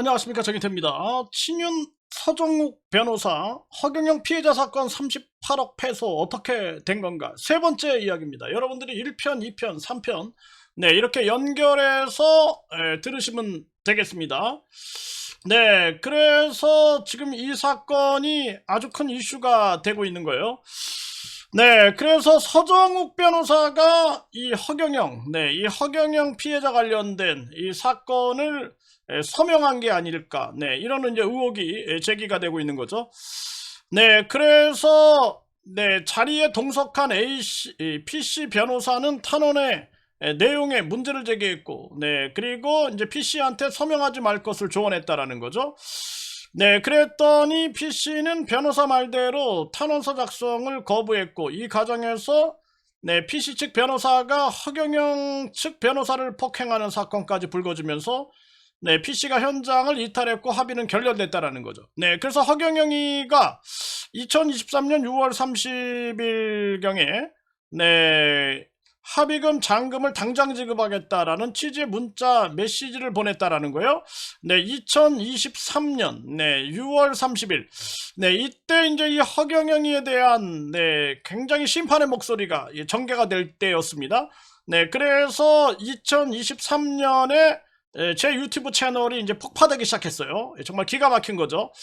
안녕하십니까, 정의태입니다. 친윤 서정욱 변호사 허경영 피해자 사건 38억 패소 어떻게 된 건가, 세 번째 이야기입니다. 여러분들이 1편, 2편, 3편 이렇게 연결해서 들으시면 되겠습니다. 그래서 지금 이 사건이 아주 큰 이슈가 되고 있는 거예요. 그래서 서정욱 변호사가 이 허경영 피해자 관련된 이 사건을 서명한 게 아닐까, 이런 이제 의혹이 제기가 되고 있는 거죠. 그래서 자리에 동석한 PC 변호사는 탄원의 내용에 문제를 제기했고, 그리고 이제 PC한테 서명하지 말 것을 조언했다라는 거죠. 그랬더니 PC는 변호사 말대로 탄원서 작성을 거부했고, 이 과정에서 PC 측 변호사가 허경영 측 변호사를 폭행하는 사건까지 불거지면서 PC가 현장을 이탈했고 합의는 결렬됐다라는 거죠. 그래서 허경영이가 2023년 6월 30일경에 합의금 잔금을 당장 지급하겠다라는 취지의 문자 메시지를 보냈다라는 거예요. 2023년 6월 30일 이때 이제 이 허경영이에 대한 굉장히 심판의 목소리가 전개가 될 때였습니다. 그래서 2023년에 제 유튜브 채널이 이제 폭파되기 시작했어요. 정말 기가 막힌 거죠.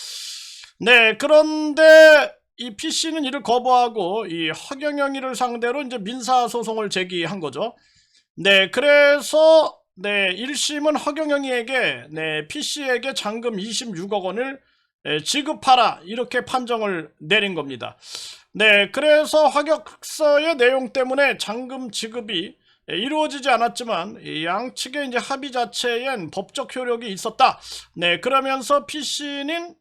그런데 이 PC는 이를 거부하고 이 허경영이를 상대로 이제 민사소송을 제기한 거죠. 그래서 1심은 허경영이에게 PC에게 잔금 26억 원을 지급하라, 이렇게 판정을 내린 겁니다. 그래서 확약서의 내용 때문에 잔금 지급이 이루어지지 않았지만 양측의 이제 합의 자체엔 법적 효력이 있었다. 그러면서 PC는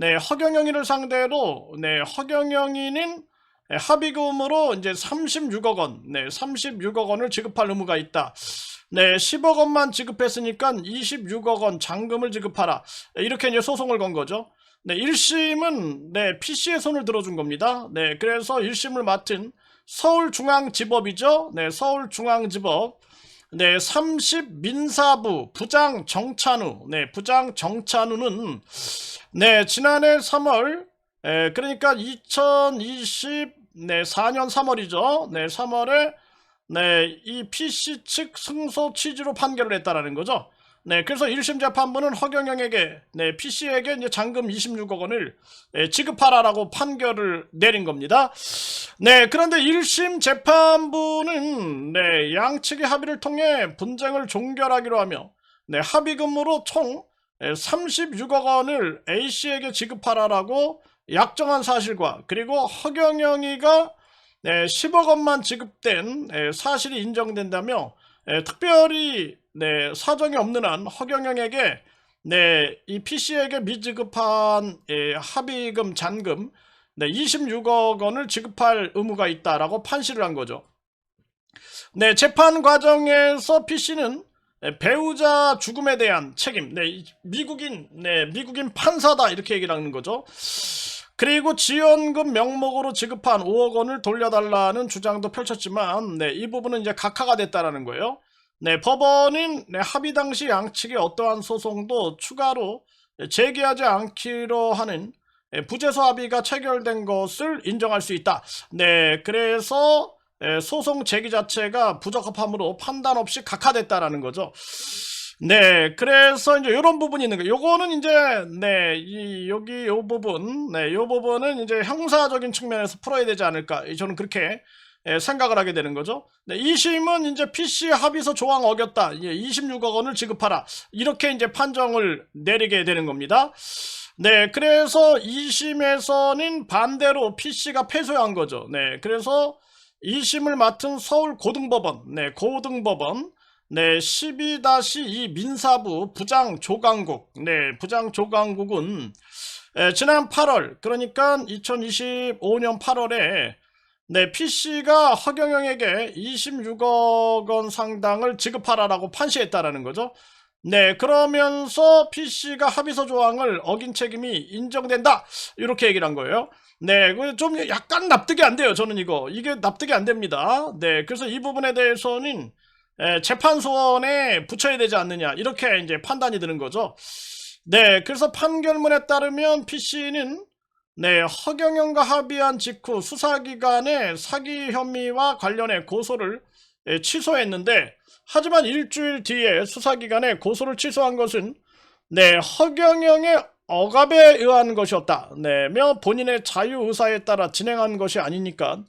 허경영이를 상대로 허경영이는 합의금으로 이제 36억 원, 36억 원을 지급할 의무가 있다. 10억 원만 지급했으니까 26억 원 잔금을 지급하라, 이렇게 이제 소송을 건 거죠. 1심은 PC의 손을 들어준 겁니다. 그래서 1심을 맡은 서울중앙지법이죠. 서울중앙지법 30민사부 부장 정찬우, 부장 정찬우는 지난해 3월, 그러니까 2024년 3월이죠. 3월에 이 PC 측 승소 취지로 판결을 했다라는 거죠. 그래서 1심 재판부는 허경영에게 PC에게 이제 잔금 26억 원을 지급하라라고 판결을 내린 겁니다. 그런데 1심 재판부는 양측의 합의를 통해 분쟁을 종결하기로 하며 합의금으로 총 36억 원을 A씨에게 지급하라라고 약정한 사실과, 그리고 허경영이가 10억 원만 지급된 사실이 인정된다며 특별히 사정이 없는 한 허경영에게 이 PC에게 미지급한 합의금 잔금 26억 원을 지급할 의무가 있다라고 판시를 한 거죠. 재판 과정에서 PC는 배우자 죽음에 대한 책임, 미국인 판사다, 이렇게 얘기를 하는 거죠. 그리고 지원금 명목으로 지급한 5억 원을 돌려달라는 주장도 펼쳤지만 이 부분은 이제 각하가 됐다라는 거예요. 법원은 합의 당시 양측의 어떠한 소송도 추가로 제기하지 않기로 하는 부재소 합의가 체결된 것을 인정할 수 있다. 그래서 소송 제기 자체가 부적합함으로 판단 없이 각하됐다라는 거죠. 그래서 이제 이런 부분이 있는 거예요. 요거는 이제 여기 요 부분은 이제 형사적인 측면에서 풀어야 되지 않을까, 저는 그렇게 생각을 하게 되는 거죠. 2심은 이제 PC 합의서 조항 어겼다, 26억 원을 지급하라, 이렇게 이제 판정을 내리게 되는 겁니다. 그래서 2심에서는 반대로 PC가 패소한 거죠. 그래서 2심을 맡은 서울고등법원, 고등법원 12-2 민사부 부장 조강국, 부장 조강국은 지난 8월, 그러니까 2025년 8월에 PC가 허경영에게 26억 원 상당을 지급하라라고 판시했다라는 거죠. 그러면서 PC가 합의서 조항을 어긴 책임이 인정된다, 이렇게 얘기를 한 거예요. 좀 약간 납득이 안 돼요. 저는 이게 납득이 안 됩니다. 그래서 이 부분에 대해서는 재판소원에 붙여야 되지 않느냐, 이렇게 이제 판단이 드는 거죠. 네, 그래서 판결문에 따르면 PC는 네, 허경영과 합의한 직후 수사기관에 사기 혐의와 관련해 고소를 취소했는데, 하지만 일주일 뒤에 수사기관에 고소를 취소한 것은 네, 허경영의 억압에 의한 것이었다. 네, 며 본인의 자유의사에 따라 진행한 것이 아니니까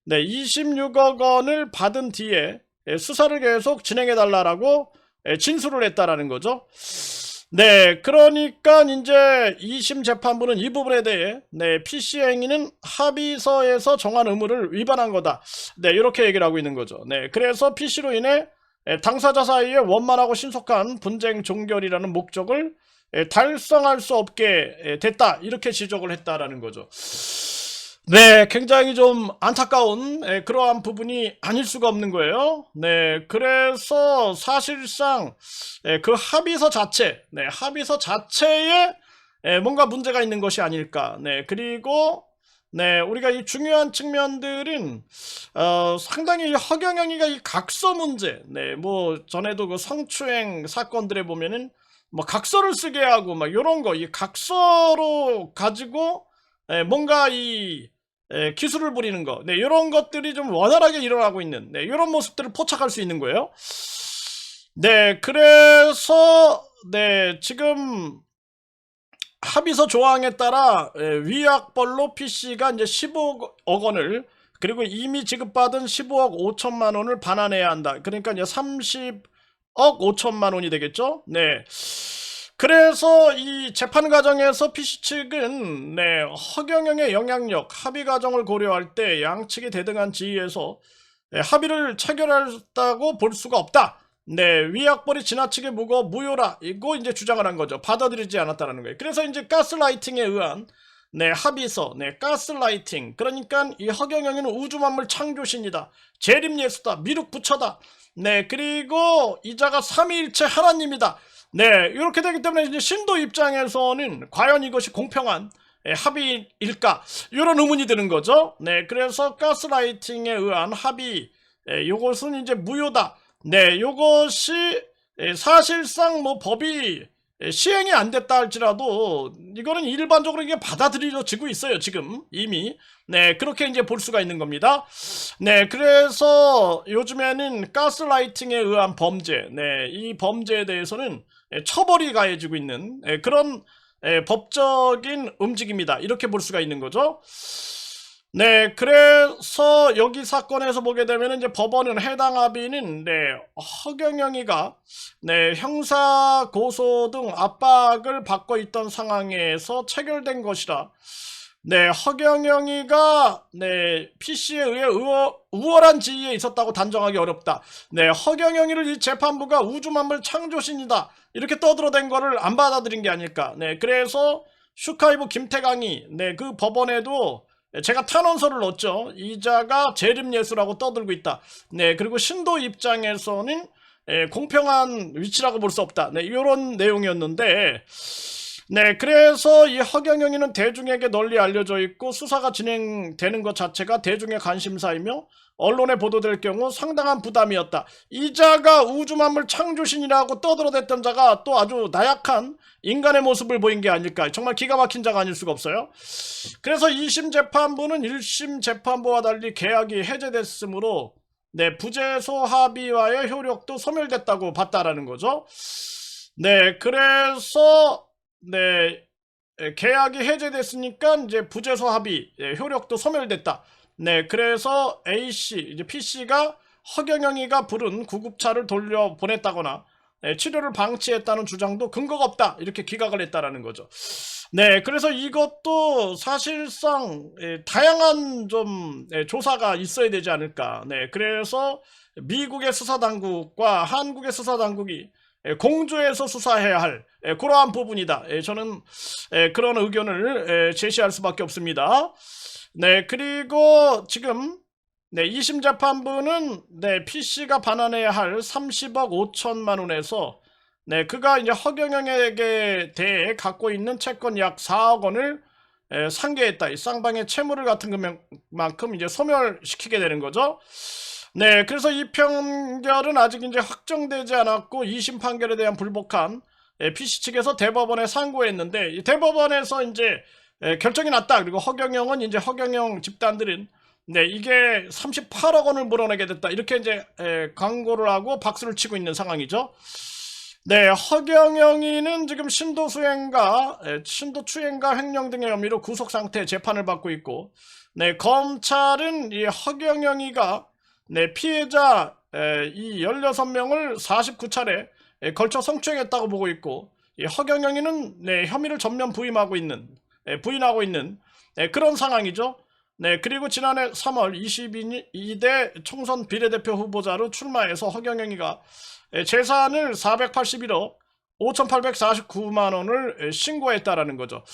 네, 26억 원을 받은 뒤에 수사를 계속 진행해달라고 진술을 했다라는 거죠. 네, 그러니까 이제 2심 재판부는 이 부분에 대해 네, PC 행위는 합의서에서 정한 의무를 위반한 거다. 네, 이렇게 얘기를 하고 있는 거죠. 네, 그래서 PC로 인해 당사자 사이에 원만하고 신속한 분쟁 종결이라는 목적을 달성할 수 없게 됐다. 이렇게 지적을 했다라는 거죠. 네, 굉장히 좀 안타까운 그러한 부분이 아닐 수가 없는 거예요. 네, 그래서 사실상 그 합의서 자체, 네, 합의서 자체에 뭔가 문제가 있는 것이 아닐까. 네, 그리고 네, 우리가 이 중요한 측면들은 상당히 허경영이가 이 각서 문제, 네, 뭐 전에도 그 성추행 사건들에 보면은 뭐 각서를 쓰게 하고 막 이런 거, 이 각서로 가지고 뭔가 이 기술을 부리는 거, 네, 이런 것들이 좀 원활하게 일어나고 있는 네, 이런 모습들을 포착할 수 있는 거예요. 네, 그래서 네, 지금 합의서 조항에 따라 위약벌로 PC가 이제 15억 원을, 그리고 이미 지급받은 15억 5천만 원을 반환해야 한다. 그러니까 이제 30억 5천만 원이 되겠죠. 네. 그래서 이 재판 과정에서 PC 측은 네, 허경영의 영향력, 합의 과정을 고려할 때 양측이 대등한 지위에서 합의를 체결했다고 볼 수가 없다. 네, 위약벌이 지나치게 무효라. 이거 이제 주장을 한 거죠. 받아들이지 않았다는 거예요. 그래서 이제 가스라이팅에 의한 네, 합의서, 네, 가스라이팅. 그러니까 이 허경영이는 우주만물 창조신이다. 재림예수다. 미륵부처다. 네, 그리고 이자가 삼위일체 하나님이다. 네, 이렇게 되기 때문에 이제 신도 입장에서는 과연 이것이 공평한 합의일까? 이런 의문이 드는 거죠. 네, 그래서 가스라이팅에 의한 합의, 요것은 이제 무효다. 네, 요것이 사실상 뭐 법이 시행이 안 됐다 할지라도 이거는 일반적으로 이게 받아들여지고 있어요, 지금 이미. 네, 그렇게 이제 볼 수가 있는 겁니다. 네, 그래서 요즘에는 가스라이팅에 의한 범죄, 네, 이 범죄에 대해서는 처벌이 가해지고 있는 그런 법적인 움직임이다. 이렇게 볼 수가 있는 거죠. 네, 그래서 여기 사건에서 보게 되면 이제 법원은 해당 합의는 네, 허경영이가 네, 형사 고소 등 압박을 받고 있던 상황에서 체결된 것이라 네, 허경영이가 네, PC에 의해 우월한 지위에 있었다고 단정하기 어렵다. 네, 허경영이를 이 재판부가 우주만물 창조신이다. 이렇게 떠들어댄 거를 안 받아들인 게 아닐까. 네, 그래서 슈카이브 김태강이 네, 그 법원에도 제가 탄원서를 넣었죠. 이자가 재림예수라고 떠들고 있다. 네, 그리고 신도 입장에서는 공평한 위치라고 볼 수 없다. 네, 이런 내용이었는데 네, 그래서 이 허경영이는 대중에게 널리 알려져 있고 수사가 진행되는 것 자체가 대중의 관심사이며 언론에 보도될 경우 상당한 부담이었다. 이자가 우주만물 창조신이라고 떠들어댔던 자가 또 아주 나약한 인간의 모습을 보인 게 아닐까. 정말 기가 막힌 자가 아닐 수가 없어요. 그래서 2심 재판부는 1심 재판부와 달리 계약이 해제됐으므로 네, 부재소 합의와의 효력도 소멸됐다고 봤다라는 거죠. 네, 그래서 네, 계약이 해제됐으니까 이제 부재소 합의 효력도 소멸됐다. 네, 그래서 A씨, 이제 PC가 허경영이가 부른 구급차를 돌려 보냈다거나 치료를 방치했다는 주장도 근거가 없다. 이렇게 기각을 했다라는 거죠. 네, 그래서 이것도 사실상 다양한 좀 조사가 있어야 되지 않을까. 네, 그래서 미국의 수사당국과 한국의 수사당국이 공조해서 수사해야 할 그러한 부분이다. 저는 그런 의견을 제시할 수밖에 없습니다. 네, 그리고 지금 네, 2심 재판부는 네, PC가 반환해야 할 30억 5천만 원에서 네, 그가 이제 허경영에게 대해 갖고 있는 채권 약 4억 원을 상계했다. 이 쌍방의 채무를 같은 것만큼 이제 소멸시키게 되는 거죠. 네, 그래서 이 판결은 아직 이제 확정되지 않았고 2심 판결에 대한 불복한 PC 측에서 대법원에 상고했는데 이 대법원에서 이제 결정이 났다. 그리고 허경영은 이제 허경영 집단들은 네, 이게 38억 원을 물어내게 됐다. 이렇게 이제 광고를 하고 박수를 치고 있는 상황이죠. 네, 허경영이는 지금 신도추행과 횡령 등의 혐의로 구속 상태 재판을 받고 있고, 네, 검찰은 이 허경영이가 네, 피해자 이 16명을 49차례 걸쳐 성추행했다고 보고 있고, 이 허경영이는 네, 혐의를 전면 부인하고 있는 그런 상황이죠. 네, 그리고 지난해 3월 22대 총선 비례대표 후보자로 출마해서 허경영이가 재산을 481억 5,849만 원을 신고했다라는 거죠.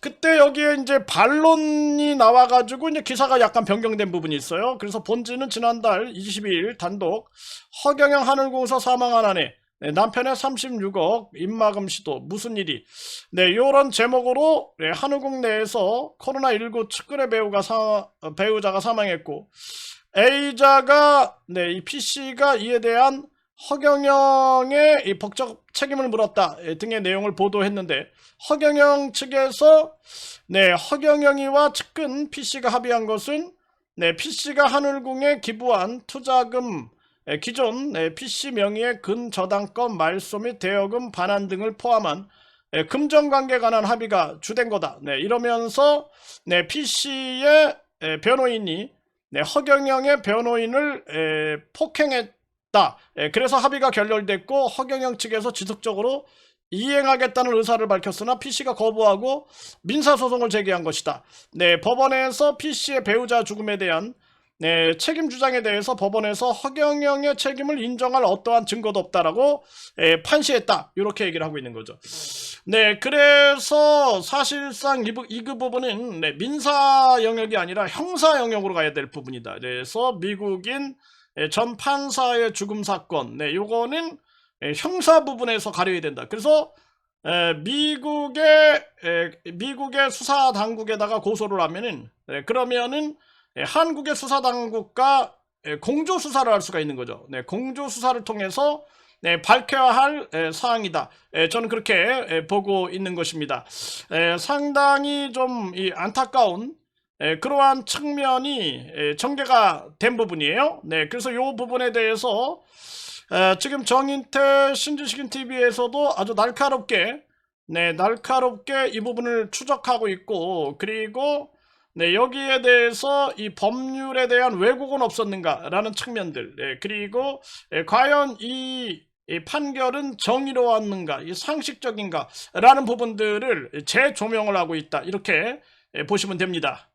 그때 여기에 이제 반론이 나와가지고 이제 기사가 약간 변경된 부분이 있어요. 그래서 본지는 지난달 22일 단독 허경영 하늘공사 사망한 아내 남편의 36억 입마금 시도 무슨 일이 네 요런 제목으로 한우국 내에서 코로나19 측근의 배우자가 사망했고 A자가 이 P씨가 이에 대한 허경영의 이 법적 책임을 물었다 등의 내용을 보도했는데 허경영 측에서 허경영이와 측근 P씨가 합의한 것은 P씨가 한울궁에 기부한 투자금 기존 PC 명의의 근저당권 말소 및 대여금 반환 등을 포함한 금전관계에 관한 합의가 주된 거다. 이러면서 PC의 변호인이 허경영의 변호인을 폭행했다. 그래서 합의가 결렬됐고 허경영 측에서 지속적으로 이행하겠다는 의사를 밝혔으나 PC가 거부하고 민사소송을 제기한 것이다. 법원에서 PC의 배우자 죽음에 대한 책임 주장에 대해서 법원에서 허경영의 책임을 인정할 어떠한 증거도 없다라고 판시했다. 이렇게 얘기를 하고 있는 거죠. 그래서 사실상 이 부분은 민사 영역이 아니라 형사 영역으로 가야 될 부분이다. 그래서 미국인 전 판사의 죽음 사건, 요거는 형사 부분에서 가려야 된다. 그래서 미국의 수사 당국에다가 고소를 하면은 그러면은 한국의 수사 당국과 공조 수사를 할 수가 있는 거죠. 공조 수사를 통해서 밝혀야 할 사항이다. 저는 그렇게 보고 있는 것입니다. 상당히 좀 안타까운 그러한 측면이 전개가 된 부분이에요. 그래서 이 부분에 대해서 지금 정인태 신지식인 TV에서도 아주 날카롭게 이 부분을 추적하고 있고 그리고 여기에 대해서 이 법률에 대한 왜곡은 없었는가라는 측면들 그리고 과연 이 판결은 정의로웠는가 이 상식적인가 라는 부분들을 재조명을 하고 있다 이렇게 보시면 됩니다.